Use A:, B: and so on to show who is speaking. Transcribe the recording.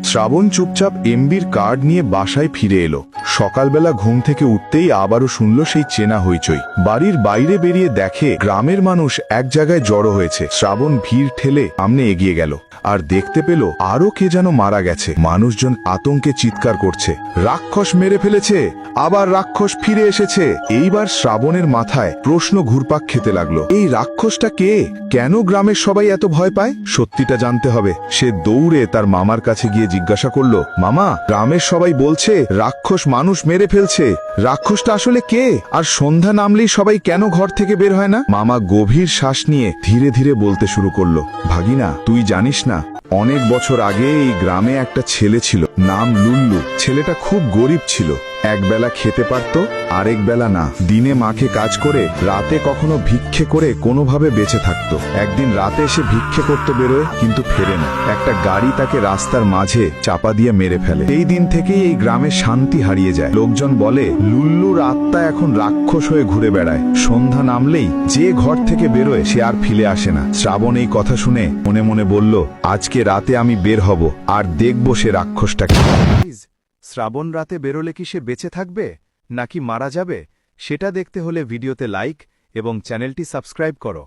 A: শ্রাবণ চুপচাপ এমবির কার্ড নিয়ে বাসায় ফিরে এলো। সকালবেলা ঘুম থেকে উঠতেই আবারও শুনল সেই চেনা হইচই। বাড়ির বাইরে বেরিয়ে দেখে গ্রামের মানুষ এক জায়গায় জড়ো হয়েছে। শ্রাবণ ভিড় ঠেলে সামনে এগিয়ে গেল আর দেখতে পেল আরো কে যেন মারা গেছে। মানুষজন আতঙ্কে চিৎকার করছে, রাক্ষস মেরে ফেলেছে, আবার রাক্ষস ফিরে এসেছে। এইবার শ্রাবণের মাথায় প্রশ্ন ঘুরপাক খেতে লাগলো, এই রাক্ষসটা কে? কেন গ্রামের সবাই এত ভয় পায়? সত্যিটা জানতে হবে। সে দৌড়ে তার মামার কাছে গিয়ে জিজ্ঞাসা করলো, মামা, গ্রামের সবাই বলছে রাক্ষস মানুষ মেরে ফেলছে, রাক্ষসটা আসলে কে? আর সন্ধ্যা নামলেই সবাই কেন ঘর থেকে বের হয় না? মামা গভীর শ্বাস নিয়ে ধীরে ধীরে বলতে শুরু করলো, ভাগিনা, তুই জানিস না, অনেক বছর আগে এই গ্রামে একটা ছেলে ছিল, নাম লুল্লু। ছেলেটা খুব গরিব ছিল, একবেলা খেতে পারত, আরেক বেলা না। দিনে মাকে কাজ করে, রাতে কখনো ভিক্ষে করে কোনোভাবে বেঁচে থাকত। একদিন রাতে এসে ভিক্ষে করতে বেরোয়, কিন্তু ফেরে না। একটা গাড়ি তাকে রাস্তার মাঝে চাপা দিয়ে মেরে ফেলে। এই দিন থেকেই এই গ্রামে শান্তি হারিয়ে যায়। লোকজন বলে লুল্লুর আত্মা এখন রাক্ষস হয়ে ঘুরে বেড়ায়। সন্ধ্যা নামলেই যে ঘর থেকে বেরোয় সে আর ফিরে আসে না। শ্রাবণ এই কথা শুনে মনে মনে বলল, আজকে রাতে আমি বের হব আর দেখব সে রাক্ষসটাকে। শ্রাবণ রাতে বেরোলে কি সে বেঁচে থাকবে নাকি মারা যাবে, সেটা দেখতে হলে ভিডিওতে লাইক এবং চ্যানেলটি সাবস্ক্রাইব করো।